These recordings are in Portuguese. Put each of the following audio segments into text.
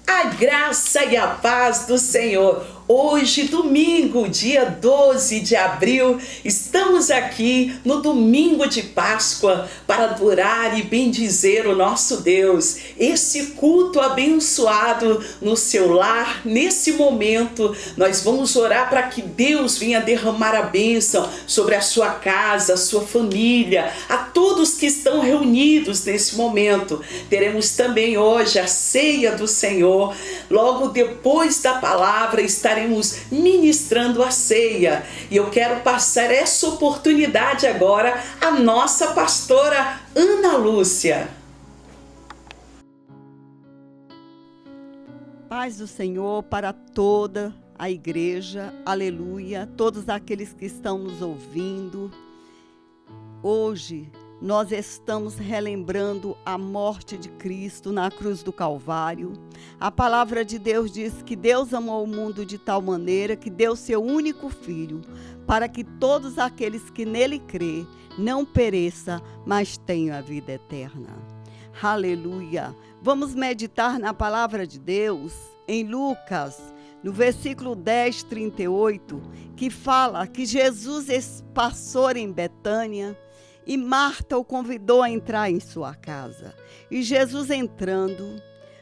A graça e a paz do Senhor. Hoje, domingo, dia 12 de abril, estamos aqui no domingo de Páscoa para adorar e bendizer o nosso Deus. Esse culto abençoado no seu lar, nesse momento, nós vamos orar para que Deus venha derramar a bênção sobre a sua casa, a sua família, a todos que estão reunidos nesse momento. Teremos também hoje a ceia do Senhor. Logo depois da palavra estaremos ministrando a ceia. E eu quero passar essa oportunidade agora à nossa pastora Ana Lúcia. Paz do Senhor para toda a igreja, aleluia, todos aqueles que estão nos ouvindo. Hoje nós estamos relembrando a morte de Cristo na cruz do Calvário. A palavra de Deus diz que Deus amou o mundo de tal maneira que deu seu único Filho, para que todos aqueles que nele crê não pereça, mas tenham a vida eterna. Aleluia! Vamos meditar na palavra de Deus em Lucas, no versículo 10, 38, que fala que Jesus passou em Betânia, e Marta o convidou a entrar em sua casa. E Jesus entrando,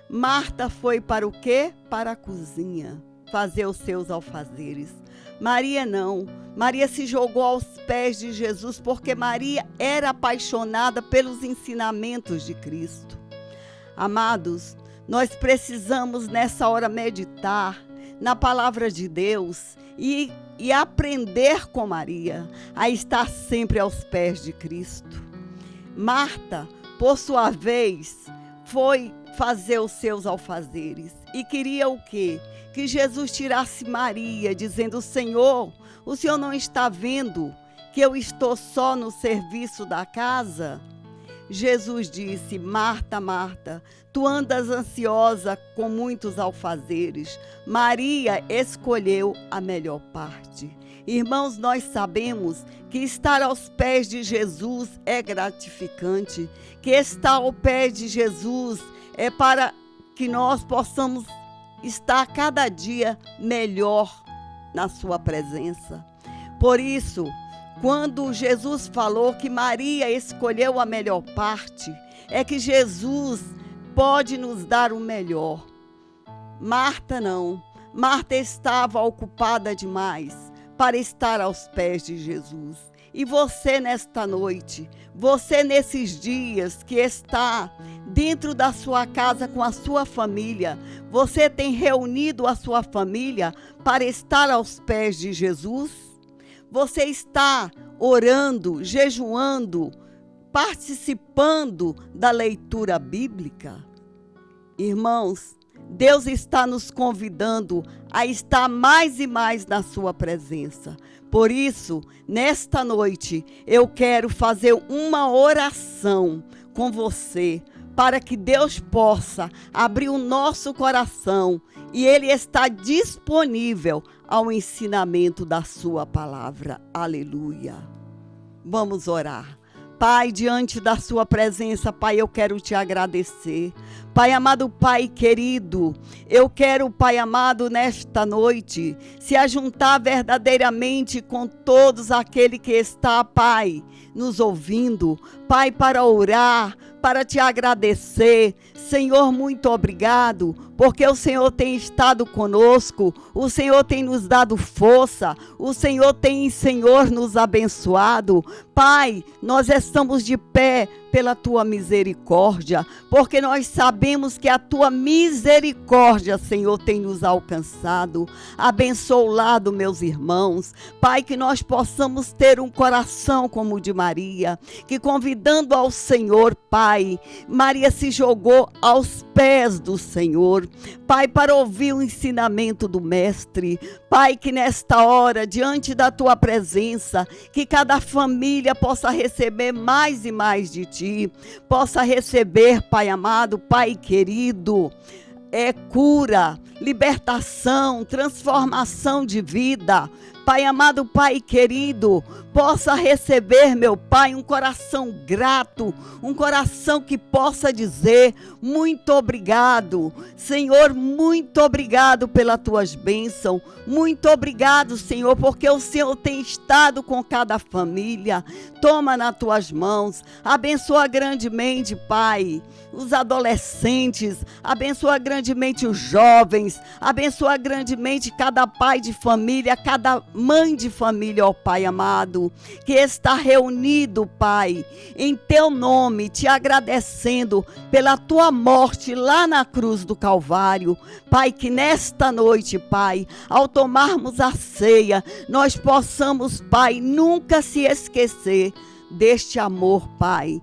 Marta foi para o quê? Para a cozinha, fazer os seus alfazeres. Maria não. Maria se jogou aos pés de Jesus, porque Maria era apaixonada pelos ensinamentos de Cristo. Amados, nós precisamos nessa hora meditar na palavra de Deus e aprender com Maria a estar sempre aos pés de Cristo. Marta, por sua vez, foi fazer os seus alfazeres e queria o quê? Que Jesus tirasse Maria, dizendo: Senhor, o Senhor não está vendo que eu estou só no serviço da casa? Jesus disse: Marta, Marta, tu andas ansiosa com muitos alfazeres. Maria escolheu a melhor parte. Irmãos, nós sabemos que estar aos pés de Jesus é gratificante, que estar ao pé de Jesus é para que nós possamos estar cada dia melhor na sua presença. Por isso, quando Jesus falou que Maria escolheu a melhor parte, é que Jesus pode nos dar o melhor. Marta não. Marta estava ocupada demais para estar aos pés de Jesus. E você nesta noite, você nesses dias que está dentro da sua casa com a sua família, você tem reunido a sua família para estar aos pés de Jesus? Você está orando, jejuando, participando da leitura bíblica? Irmãos, Deus está nos convidando a estar mais e mais na sua presença. Por isso, nesta noite, eu quero fazer uma oração com você, para que Deus possa abrir o nosso coração e Ele está disponível ao ensinamento da sua palavra. Aleluia. Vamos orar. Pai, diante da sua presença, Pai, eu quero te agradecer. Pai amado, Pai querido, eu quero, Pai amado, nesta noite, se ajuntar verdadeiramente com todos aqueles que está, Pai, nos ouvindo, Pai, para orar, para te agradecer. Senhor, muito obrigado, porque o Senhor tem estado conosco, o Senhor tem nos dado força, o Senhor tem, Senhor, nos abençoado. Pai, nós estamos de pé pela tua misericórdia, porque nós sabemos que a tua misericórdia, Senhor, tem nos alcançado. Abençoado, meus irmãos. Pai, que nós possamos ter um coração como o de Maria, que convidando ao Senhor, Pai, Maria se jogou aos pés do Senhor, Pai, para ouvir o ensinamento do Mestre. Pai, que nesta hora, diante da tua presença, que cada família possa receber mais e mais de ti, possa receber, Pai amado, Pai querido, cura, libertação, transformação de vida. Pai amado, Pai querido, possa receber, meu Pai, um coração grato, um coração que possa dizer muito obrigado. Senhor, muito obrigado pelas tuas bênçãos. Muito obrigado, Senhor, porque o Senhor tem estado com cada família. Toma nas tuas mãos, abençoa grandemente, Pai, os adolescentes, abençoa grandemente os jovens, abençoa grandemente cada pai de família, cada mãe de família, ó Pai amado, que está reunido, Pai, em teu nome, te agradecendo pela tua morte lá na cruz do Calvário. Pai, que nesta noite, Pai, ao tomarmos a ceia, nós possamos, Pai, nunca se esquecer deste amor, Pai,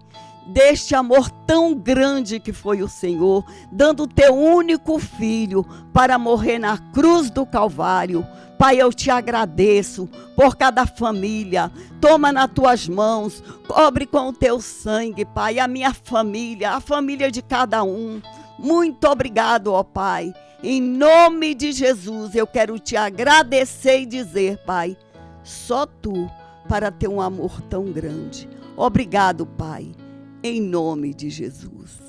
deste amor tão grande que foi o Senhor, dando o teu único filho para morrer na cruz do Calvário. Pai, eu te agradeço por cada família. Toma nas tuas mãos, cobre com o teu sangue, Pai, a minha família, a família de cada um. Muito obrigado, ó Pai. Em nome de Jesus, eu quero te agradecer e dizer, Pai, só tu para ter um amor tão grande. Obrigado, Pai, em nome de Jesus.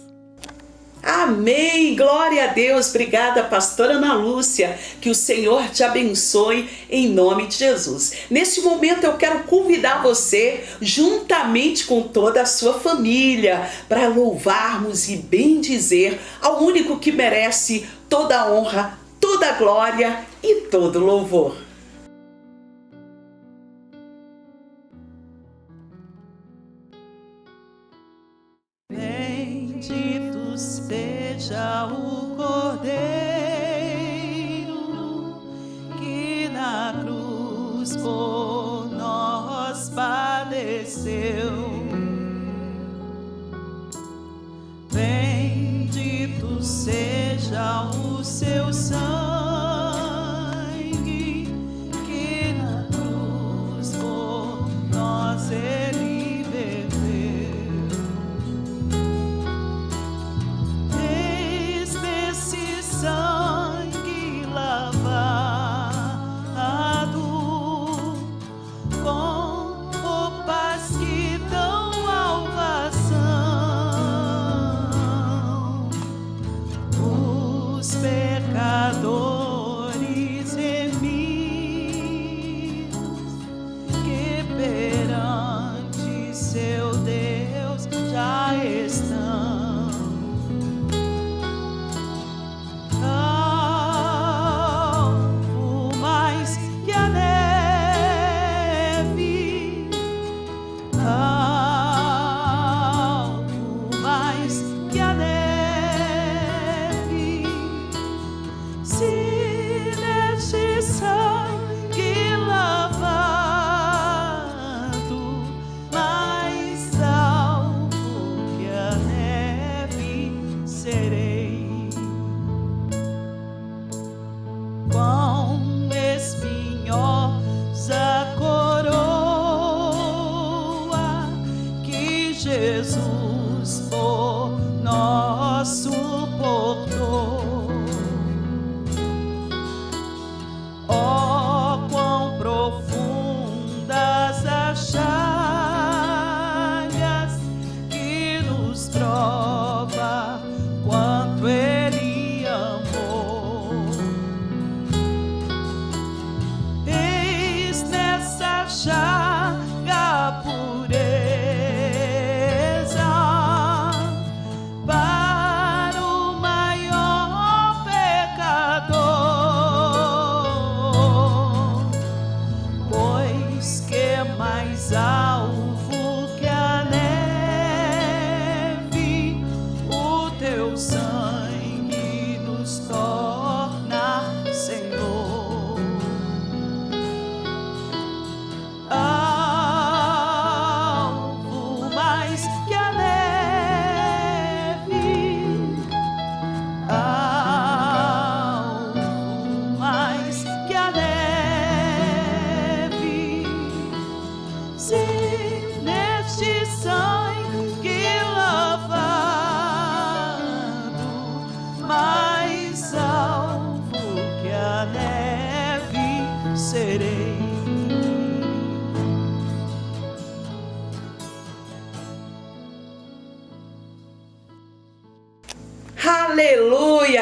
Amém, glória a Deus. Obrigada, pastora Ana Lúcia, que o Senhor te abençoe em nome de Jesus. Neste momento eu quero convidar você, juntamente com toda a sua família, para louvarmos e bendizer ao único que merece toda a honra, toda a glória e todo louvor. Bendito seja o Cordeiro que na cruz por nós padeceu. Bendito seja o seu sangue que na cruz por nós ele verteu. Esse sangue lavado com roupas que dão salvação, os pecadores remidos que perante seu Deus já estão. Quão espinhosa coroa que Jesus por nós suportou. Oh, quão profundas as chagas que nos prova quanto Ele amou. Eis nessa chaga pureza para o maior pecador, pois que é mais alvo que a neve, o teu sangue nos torna, Senhor. Alvo mais que a neve, alvo mais que a neve, se neste sangue lavado, mais alvo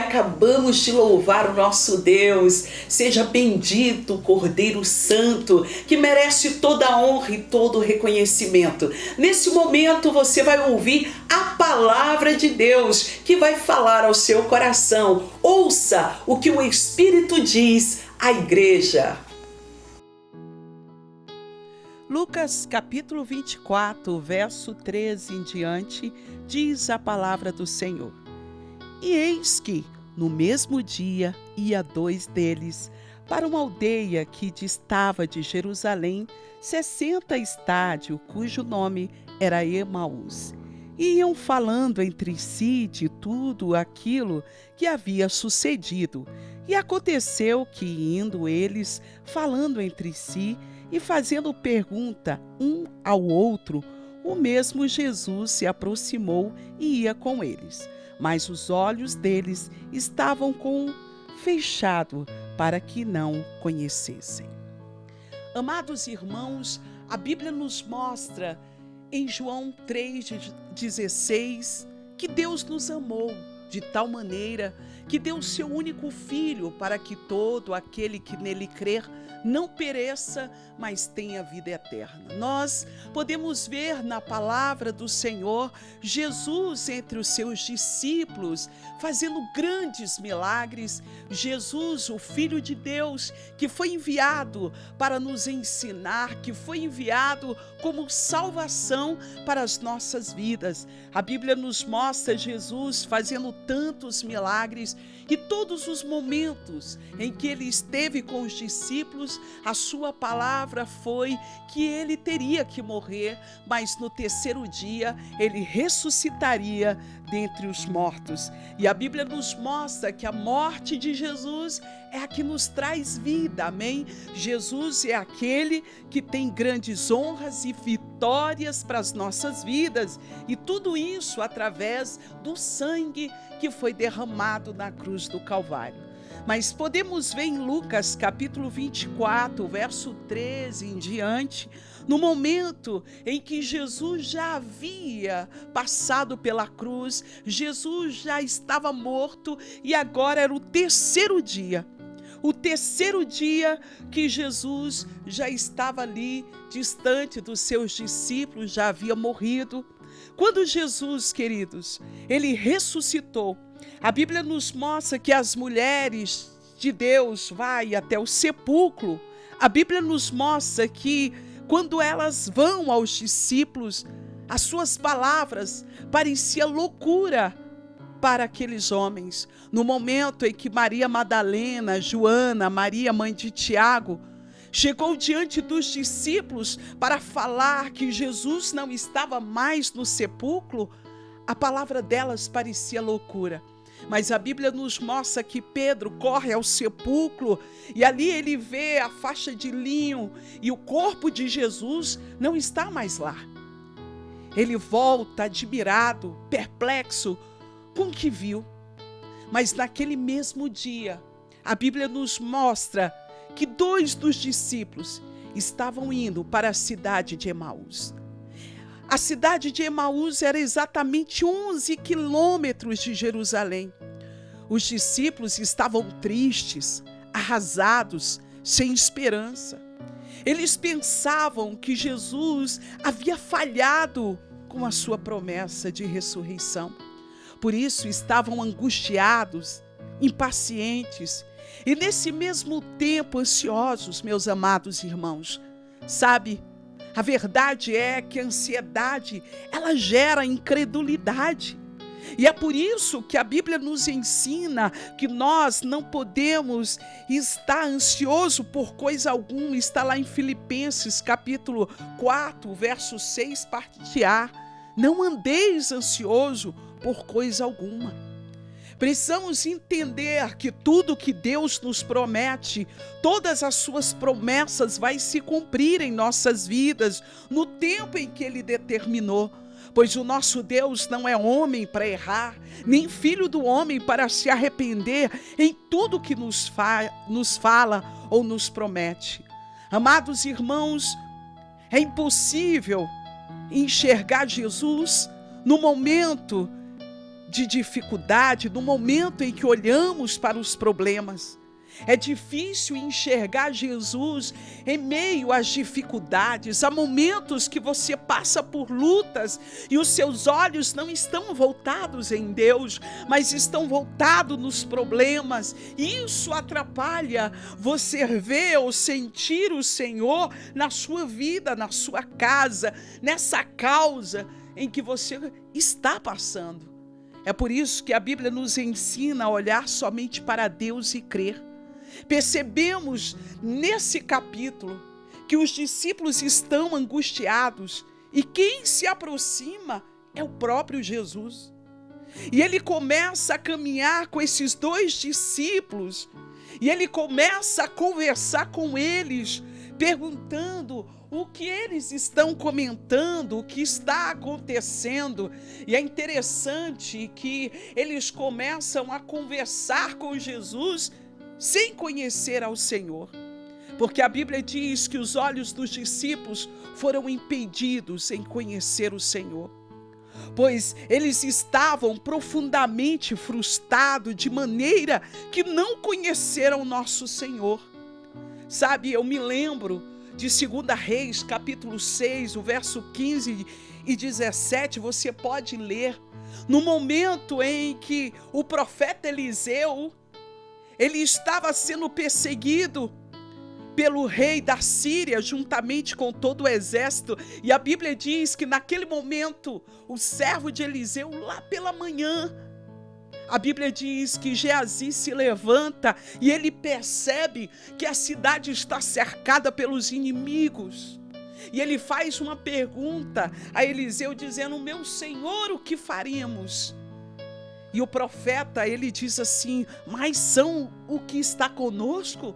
acabamos de louvar o nosso Deus. Seja bendito o Cordeiro Santo, que merece toda a honra e todo o reconhecimento. Nesse momento você vai ouvir a palavra de Deus, que vai falar ao seu coração. Ouça o que o Espírito diz à igreja. Lucas capítulo 24, verso 13 em diante, diz a palavra do Senhor. E eis que, no mesmo dia, ia 2 deles para uma aldeia que distava de Jerusalém 60 estádios, cujo nome era Emaús. E iam falando entre si de tudo aquilo que havia sucedido. E aconteceu que, indo eles falando entre si e fazendo pergunta um ao outro, o mesmo Jesus se aproximou e ia com eles. Mas os olhos deles estavam fechados para que não conhecessem. Amados irmãos, a Bíblia nos mostra em João 3,16 que Deus nos amou de tal maneira que deu o seu único Filho para que todo aquele que nele crer não pereça, mas tenha vida eterna. Nós podemos ver na palavra do Senhor Jesus entre os seus discípulos fazendo grandes milagres. Jesus, o Filho de Deus, que foi enviado para nos ensinar, que foi enviado como salvação para as nossas vidas. A Bíblia nos mostra Jesus fazendo tantos milagres e todos os momentos em que ele esteve com os discípulos, a sua palavra foi que ele teria que morrer, mas no 3º dia ele ressuscitaria dentre os mortos. E a Bíblia nos mostra que a morte de Jesus é a que nos traz vida, amém? Jesus é aquele que tem grandes honras e vitórias para as nossas vidas, e tudo isso através do sangue que foi derramado na cruz do Calvário. Mas podemos ver em Lucas capítulo 24, verso 13 em diante, no momento em que Jesus já havia passado pela cruz, Jesus já estava morto e agora era o 3º dia. O 3º dia que Jesus já estava ali, distante dos seus discípulos, já havia morrido. Quando Jesus, queridos, ele ressuscitou, a Bíblia nos mostra que as mulheres de Deus vão até o sepulcro. A Bíblia nos mostra que quando elas vão aos discípulos, as suas palavras pareciam loucura para aqueles homens. No momento em que Maria Madalena, Joana, Maria, mãe de Tiago, chegou diante dos discípulos para falar que Jesus não estava mais no sepulcro, a palavra delas parecia loucura. Mas a Bíblia nos mostra que Pedro corre ao sepulcro e ali ele vê a faixa de linho e o corpo de Jesus não está mais lá. Ele volta admirado, perplexo com o que viu. Mas naquele mesmo dia, a Bíblia nos mostra que 2 dos discípulos estavam indo para a cidade de Emaús. A cidade de Emaús era exatamente 11 quilômetros de Jerusalém. Os discípulos estavam tristes, arrasados, sem esperança. Eles pensavam que Jesus havia falhado com a sua promessa de ressurreição. Por isso estavam angustiados, impacientes e nesse mesmo tempo ansiosos, meus amados irmãos. Sabe, a verdade é que a ansiedade, ela gera incredulidade. E é por isso que a Bíblia nos ensina que nós não podemos estar ansioso por coisa alguma. Está lá em Filipenses capítulo 4, verso 6, parte A. Não andeis ansioso por coisa alguma. Precisamos entender que tudo que Deus nos promete, todas as suas promessas vai se cumprir em nossas vidas, no tempo em que Ele determinou. Pois o nosso Deus não é homem para errar, nem filho do homem para se arrepender em tudo que nos fala ou nos promete. Amados irmãos, é impossível enxergar Jesus no momento de dificuldade, no momento em que olhamos para os problemas. É difícil enxergar Jesus em meio às dificuldades. Há momentos que você passa por lutas e os seus olhos não estão voltados em Deus, mas estão voltados nos problemas. Isso atrapalha você ver ou sentir o Senhor na sua vida, na sua casa, nessa causa em que você está passando. É por isso que a Bíblia nos ensina a olhar somente para Deus e crer. Percebemos nesse capítulo que os discípulos estão angustiados e quem se aproxima é o próprio Jesus. E ele começa a caminhar com esses dois discípulos e ele começa a conversar com eles, perguntando o que eles estão comentando, o que está acontecendo. E é interessante que eles começam a conversar com Jesus sem conhecer ao Senhor, porque a Bíblia diz que os olhos dos discípulos foram impedidos em conhecer o Senhor, pois eles estavam profundamente frustrados de maneira que não conheceram o nosso Senhor. Sabe, eu me lembro de 2 Reis, capítulo 6, o verso 15 e 17, você pode ler, no momento em que o profeta Eliseu, ele estava sendo perseguido pelo rei da Síria, juntamente com todo o exército. E a Bíblia diz que naquele momento, o servo de Eliseu, lá pela manhã, a Bíblia diz que Geazi se levanta e ele percebe que a cidade está cercada pelos inimigos. E ele faz uma pergunta a Eliseu dizendo: meu senhor, o que faremos? E o profeta, ele diz assim: mas são o que está conosco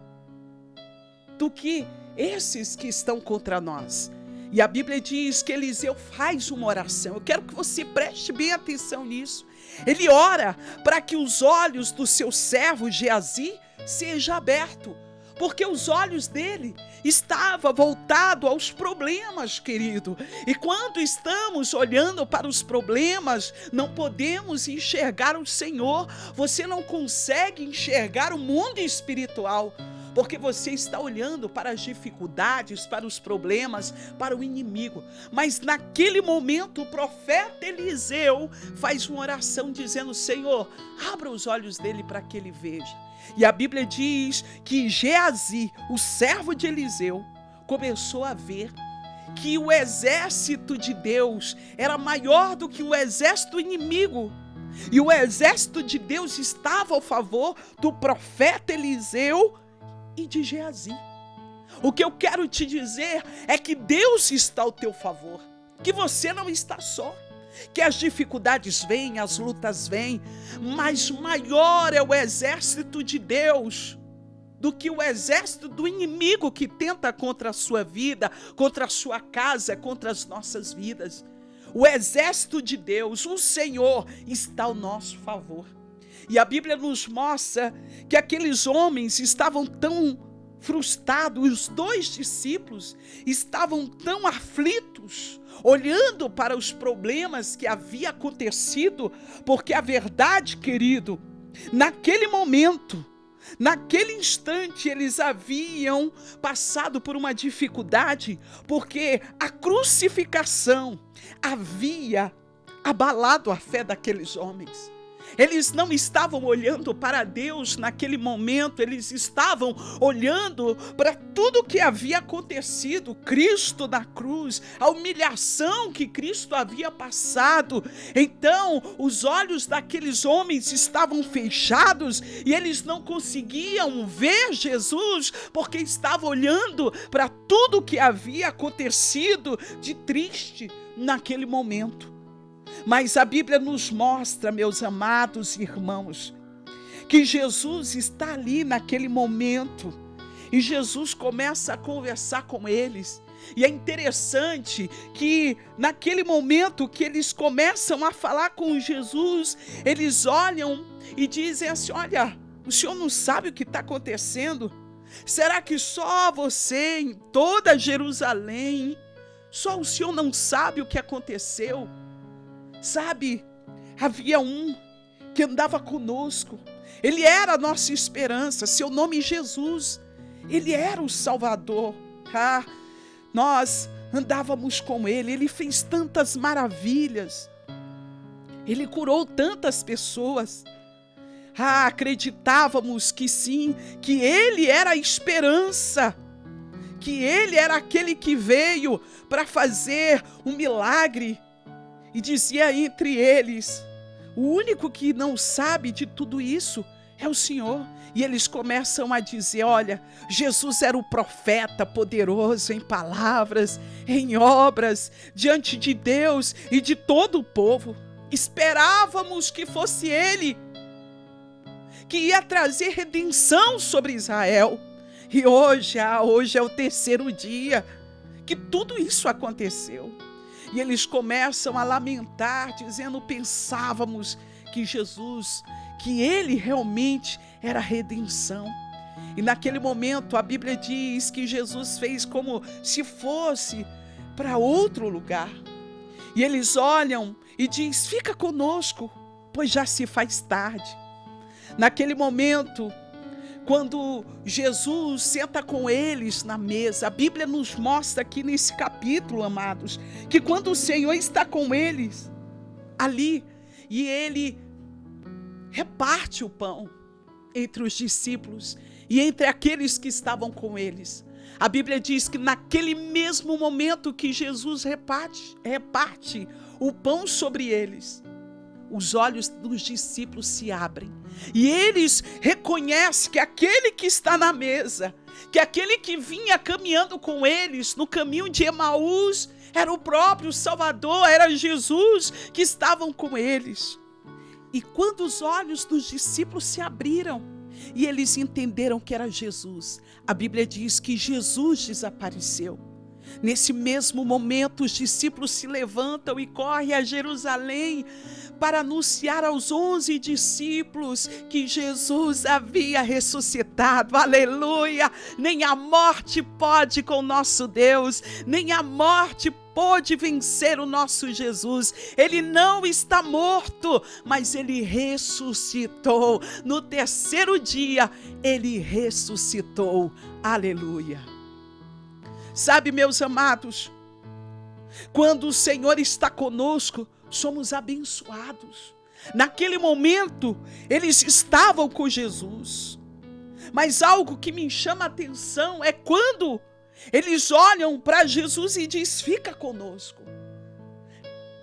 do que esses que estão contra nós. E a Bíblia diz que Eliseu faz uma oração. Eu quero que você preste bem atenção nisso. Ele ora para que os olhos do seu servo Geazi sejam abertos, porque os olhos dele estavam voltados aos problemas, querido. E quando estamos olhando para os problemas, não podemos enxergar o Senhor. Você não consegue enxergar o mundo espiritual, porque você está olhando para as dificuldades, para os problemas, para o inimigo. Mas naquele momento o profeta Eliseu faz uma oração dizendo: Senhor, abra os olhos dele para que ele veja. E a Bíblia diz que Geazi, o servo de Eliseu, começou a ver que o exército de Deus era maior do que o exército inimigo. E o exército de Deus estava ao favor do profeta Eliseu e de Geazi. O que eu quero te dizer é que Deus está ao teu favor, que você não está só, que as dificuldades vêm, as lutas vêm, mas maior é o exército de Deus do que o exército do inimigo que tenta contra a sua vida, contra a sua casa, contra as nossas vidas. O exército de Deus, o Senhor, está ao nosso favor. E a Bíblia nos mostra que aqueles homens estavam tão frustrados, os dois discípulos estavam tão aflitos, olhando para os problemas que havia acontecido, porque a verdade, querido, naquele momento, naquele instante, eles haviam passado por uma dificuldade, porque a crucificação havia abalado a fé daqueles homens. Eles não estavam olhando para Deus naquele momento, eles estavam olhando para tudo que havia acontecido, Cristo na cruz, a humilhação que Cristo havia passado. Então, os olhos daqueles homens estavam fechados e eles não conseguiam ver Jesus, porque estavam olhando para tudo que havia acontecido de triste naquele momento. Mas a Bíblia nos mostra, meus amados irmãos, que Jesus está ali naquele momento e Jesus começa a conversar com eles. E é interessante que naquele momento que eles começam a falar com Jesus, eles olham e dizem assim: olha, o senhor não sabe o que está acontecendo? Será que só você em toda Jerusalém, só o senhor não sabe o que aconteceu? Sabe, havia um que andava conosco. Ele era a nossa esperança, seu nome Jesus. Ele era o Salvador. Nós andávamos com ele, ele fez tantas maravilhas. Ele curou tantas pessoas. Acreditávamos que sim, que ele era a esperança, que ele era aquele que veio para fazer um milagre. E dizia entre eles: o único que não sabe de tudo isso é o Senhor. E eles começam a dizer: olha, Jesus era o profeta poderoso em palavras, em obras, diante de Deus e de todo o povo. Esperávamos que fosse ele que ia trazer redenção sobre Israel. E hoje é o 3º dia que tudo isso aconteceu. E eles começam a lamentar, dizendo: pensávamos que Jesus, que ele realmente era a redenção. E naquele momento a Bíblia diz que Jesus fez como se fosse para outro lugar. E eles olham e diz: fica conosco, pois já se faz tarde. Naquele momento, quando Jesus senta com eles na mesa, a Bíblia nos mostra aqui nesse capítulo, amados, que quando o Senhor está com eles ali, e ele reparte o pão entre os discípulos e entre aqueles que estavam com eles. A Bíblia diz que naquele mesmo momento que Jesus reparte o pão sobre eles, os olhos dos discípulos se abrem e eles reconhecem que aquele que está na mesa, que aquele que vinha caminhando com eles no caminho de Emaús, era o próprio Salvador, era Jesus que estavam com eles. E quando os olhos dos discípulos se abriram e eles entenderam que era Jesus, a Bíblia diz que Jesus desapareceu. Nesse mesmo momento, os discípulos se levantam e correm a Jerusalém para anunciar aos 11 discípulos que Jesus havia ressuscitado. Aleluia! Nem a morte pode com o nosso Deus, nem a morte pode vencer o nosso Jesus. Ele não está morto, mas ele ressuscitou. No 3º dia, ele ressuscitou. Aleluia! Sabe, meus amados, quando o Senhor está conosco, somos abençoados. Naquele momento, eles estavam com Jesus. Mas algo que me chama a atenção é quando eles olham para Jesus e dizem: fica conosco.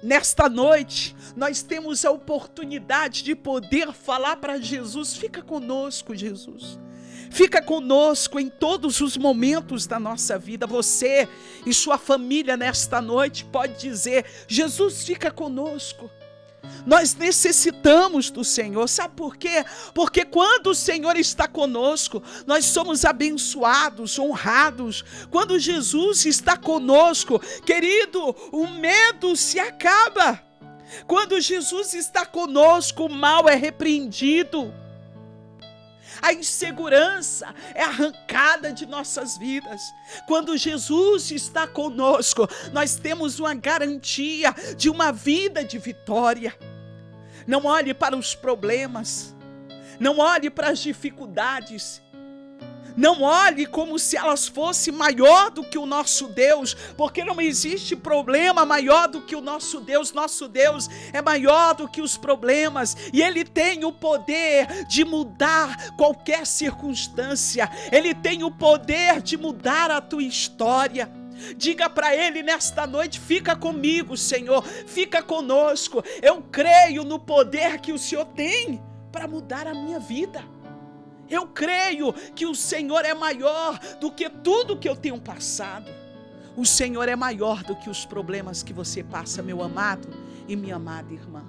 Nesta noite, nós temos a oportunidade de poder falar para Jesus: fica conosco, Jesus. Fica conosco em todos os momentos da nossa vida. Você e sua família nesta noite pode dizer: Jesus, fica conosco. Nós necessitamos do Senhor. Sabe por quê? Porque quando o Senhor está conosco, nós somos abençoados, honrados. Quando Jesus está conosco, querido, o medo se acaba. Quando Jesus está conosco, o mal é repreendido. A insegurança é arrancada de nossas vidas. Quando Jesus está conosco, nós temos uma garantia de uma vida de vitória. Não olhe para os problemas, não olhe para as dificuldades, não olhe como se elas fossem maior do que o nosso Deus, porque não existe problema maior do que o nosso Deus. Nosso Deus é maior do que os problemas e Ele tem o poder de mudar qualquer circunstância. Ele tem o poder de mudar a tua história. Diga para Ele nesta noite: fica comigo, Senhor, fica conosco. Eu creio no poder que o Senhor tem para mudar a minha vida. Eu creio que o Senhor é maior do que tudo que eu tenho passado. O Senhor é maior do que os problemas que você passa, meu amado e minha amada irmã.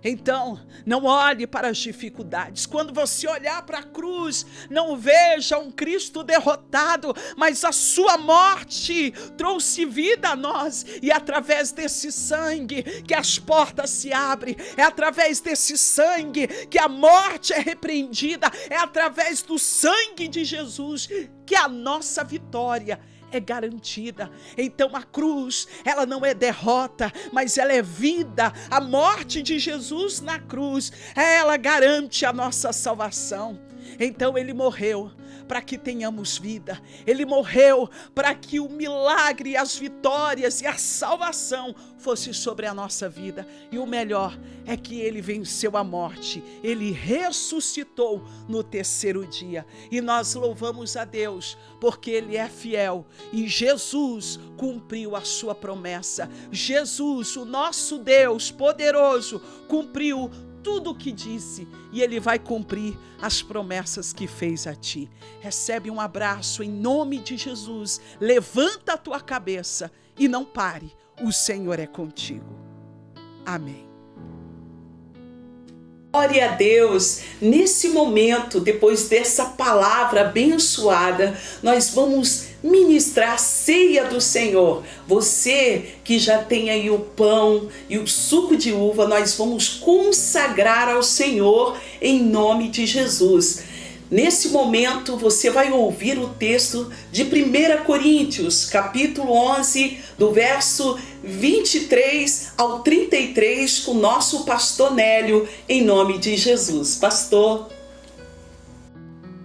Então, não olhe para as dificuldades. Quando você olhar para a cruz, não veja um Cristo derrotado, mas a sua morte trouxe vida a nós. E através desse sangue que as portas se abrem, é através desse sangue que a morte é repreendida, é através do sangue de Jesus que a nossa vitória é garantida. Então a cruz, ela não é derrota, mas ela é vida. A morte de Jesus na cruz, ela garante a nossa salvação. Então ele morreu para que tenhamos vida. Ele morreu para que o milagre, as vitórias e a salvação fosse sobre a nossa vida. E o melhor é que ele venceu a morte. Ele ressuscitou no terceiro dia. E nós louvamos a Deus porque ele é fiel. E Jesus cumpriu a sua promessa. Jesus, o nosso Deus poderoso, cumpriu tudo o que disse, e ele vai cumprir as promessas que fez a ti. Recebe um abraço em nome de Jesus. Levanta a tua cabeça e não pare. O Senhor é contigo. Amém. Glória a Deus. Nesse momento, depois dessa palavra abençoada, nós vamos ministrar a ceia do Senhor. Você que já tem aí o pão e o suco de uva, nós vamos consagrar ao Senhor em nome de Jesus. Nesse momento, você vai ouvir o texto de 1 Coríntios, capítulo 11, do verso 23 ao 33, com o nosso pastor Nélio, em nome de Jesus. Pastor.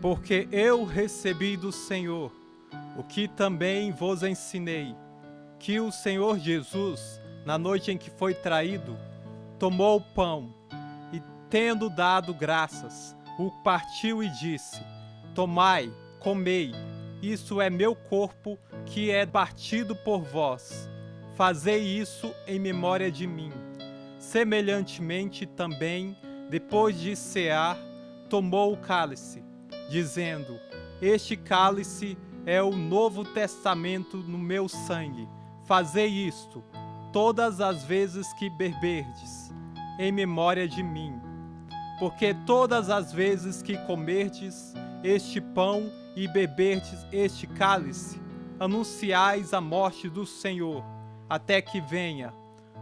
Porque eu recebi do Senhor o que também vos ensinei, que o Senhor Jesus, na noite em que foi traído, tomou o pão e, tendo dado graças, o partiu e disse: tomai, comei, isso é meu corpo que é partido por vós. Fazei isso em memória de mim. Semelhantemente também, depois de cear, tomou o cálice, dizendo: este cálice é o Novo Testamento no meu sangue. Fazei isto todas as vezes que beberdes, em memória de mim. Porque todas as vezes que comerdes este pão e beberdes este cálice, anunciais a morte do Senhor, até que venha.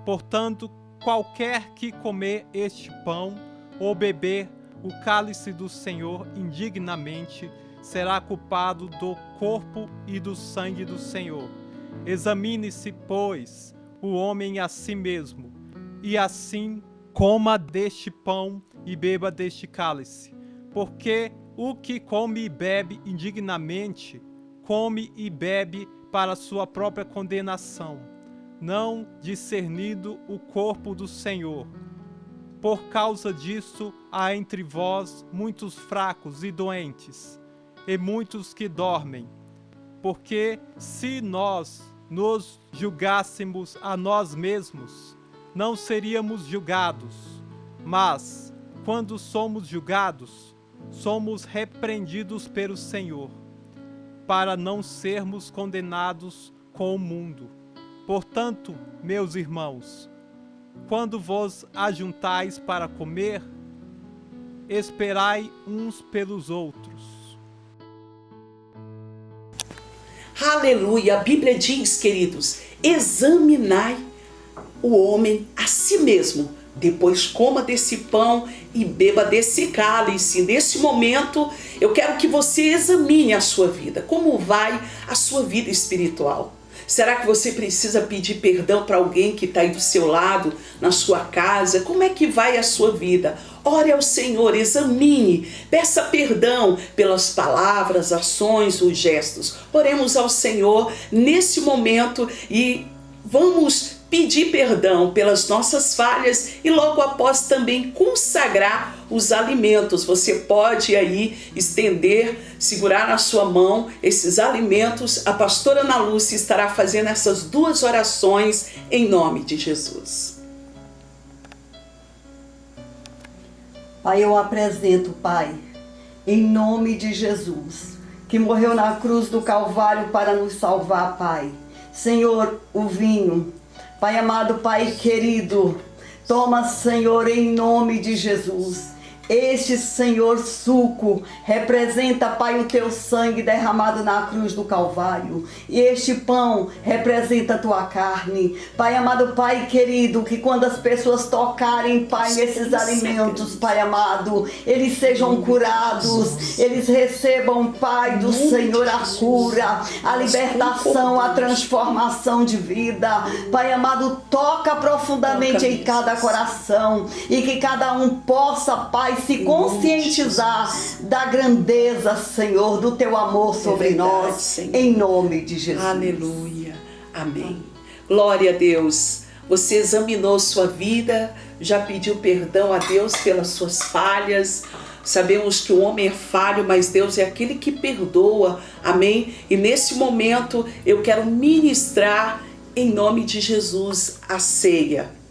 Portanto, qualquer que comer este pão ou beber o cálice do Senhor indignamente, será culpado do corpo e do sangue do Senhor. Examine-se, pois, o homem a si mesmo, e assim coma deste pão e beba deste cálice. Porque o que come e bebe indignamente, come e bebe para sua própria condenação, não discernindo o corpo do Senhor. Por causa disso, há entre vós muitos fracos e doentes, e muitos que dormem. Porque se nós nos julgássemos a nós mesmos, não seríamos julgados. Mas, quando somos julgados, somos repreendidos pelo Senhor, para não sermos condenados com o mundo. Portanto, meus irmãos, quando vos ajuntais para comer, esperai uns pelos outros. Aleluia! A Bíblia diz, queridos, examinai o homem a si mesmo, depois coma desse pão e beba desse cálice. Nesse momento, eu quero que você examine a sua vida. Como vai a sua vida espiritual? Será que você precisa pedir perdão para alguém que está aí do seu lado, na sua casa? Como é que vai a sua vida? Ore ao Senhor, examine, peça perdão pelas palavras, ações, os gestos. Oremos ao Senhor nesse momento e vamos pedir perdão pelas nossas falhas e logo após também consagrar os alimentos. Você pode aí estender, segurar na sua mão esses alimentos. A pastora Ana Lúcia estará fazendo essas duas orações em nome de Jesus. Pai, eu apresento, Pai, em nome de Jesus, que morreu na cruz do Calvário para nos salvar, Pai. Senhor, o vinho, Pai amado, Pai querido, toma, Senhor, em nome de Jesus. Este, Senhor, suco representa, Pai, o teu sangue derramado na cruz do Calvário. E este pão representa a tua carne. Pai amado, Pai querido, que quando as pessoas tocarem, Pai, esses alimentos, Pai amado, eles sejam curados, eles recebam, Pai do Senhor, a cura, a libertação, a transformação de vida. Pai amado, toca profundamente em cada coração e que cada um possa, Pai, se conscientizar da grandeza, Senhor, do teu amor sobre nós, Senhor. Em nome de Jesus. Aleluia. Amém. Glória a Deus. Você examinou sua vida, já pediu perdão a Deus pelas suas falhas. Sabemos que o homem é falho, mas Deus é aquele que perdoa. Amém? E nesse momento eu quero ministrar em nome de Jesus a ceia.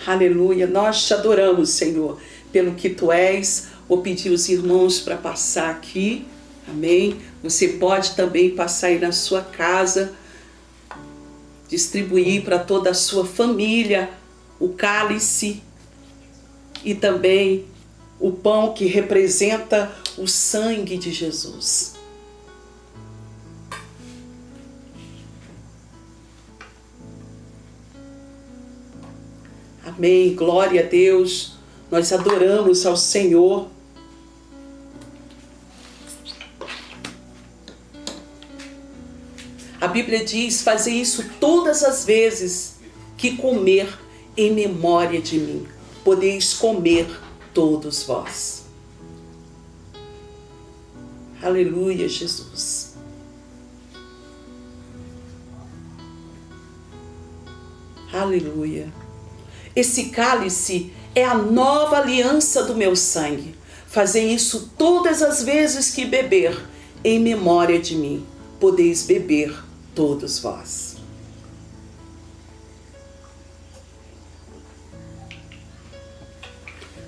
Aleluia, nós te adoramos, Senhor, pelo que Tu és. Vou pedir os irmãos para passar aqui, amém? Você pode também passar aí na sua casa, distribuir para toda a sua família o cálice e também o pão que representa o sangue de Jesus. Amém, glória a Deus, nós adoramos ao Senhor. A Bíblia diz, fazer isso todas as vezes que comer em memória de mim. Podeis comer todos vós. Aleluia, Jesus. Aleluia. Esse cálice é a nova aliança do meu sangue. Fazei isso todas as vezes que beber, em memória de mim. Podeis beber todos vós.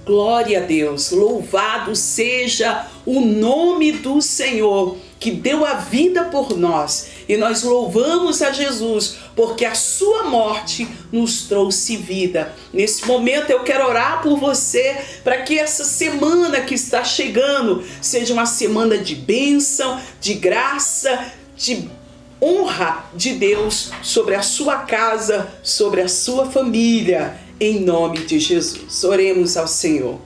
Glória a Deus, louvado seja o nome do Senhor, que deu a vida por nós. E nós louvamos a Jesus, porque a sua morte nos trouxe vida. Nesse momento eu quero orar por você, para que essa semana que está chegando seja uma semana de bênção, de graça, de honra de Deus sobre a sua casa, sobre a sua família, em nome de Jesus. Oremos ao Senhor.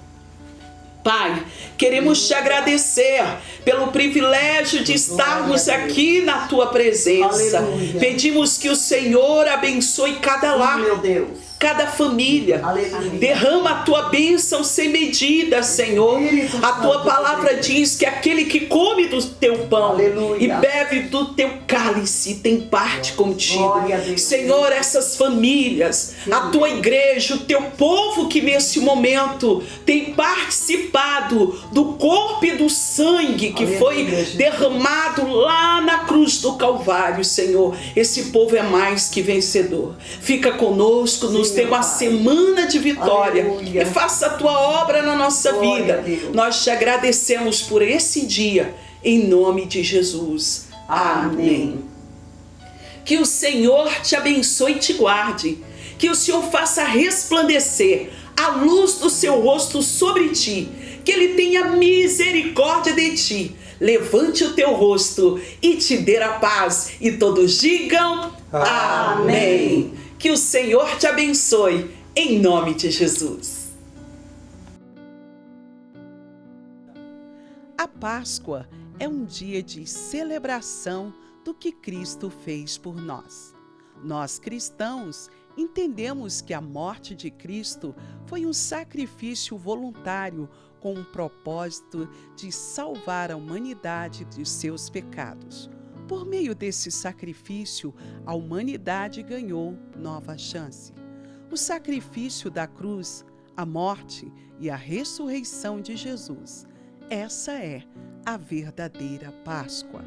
Pai, queremos te agradecer pelo privilégio de estarmos aqui na tua presença. Aleluia. Pedimos que o Senhor abençoe cada lar, Meu Deus. cada família. Aleluia. Derrama a tua bênção sem medida, Senhor. A tua palavra diz que aquele que come do teu pão, aleluia, e bebe do teu cálice tem parte contigo. Glória a Deus. Senhor, essas famílias, a tua igreja, o teu povo que nesse momento tem participado do corpo e do sangue que aleluia, foi Jesus, derramado lá na cruz do Calvário, Senhor. Esse povo é mais que vencedor. Fica conosco, nos dê uma semana de vitória. Aleluia. E faça a tua obra na nossa Glória vida. Nós te agradecemos por esse dia, em nome de Jesus. Amém. Que o Senhor te abençoe e te guarde. Que o Senhor faça resplandecer a luz do seu rosto sobre ti. Que Ele tenha misericórdia de ti. Levante o teu rosto e te dê a paz. E todos digam amém. Que o Senhor te abençoe, em nome de Jesus. A Páscoa é um dia de celebração do que Cristo fez por nós. Nós cristãos entendemos que a morte de Cristo foi um sacrifício voluntário com o propósito de salvar a humanidade dos seus pecados. Por meio desse sacrifício, a humanidade ganhou nova chance. O sacrifício da cruz, a morte e a ressurreição de Jesus. Essa é a verdadeira Páscoa.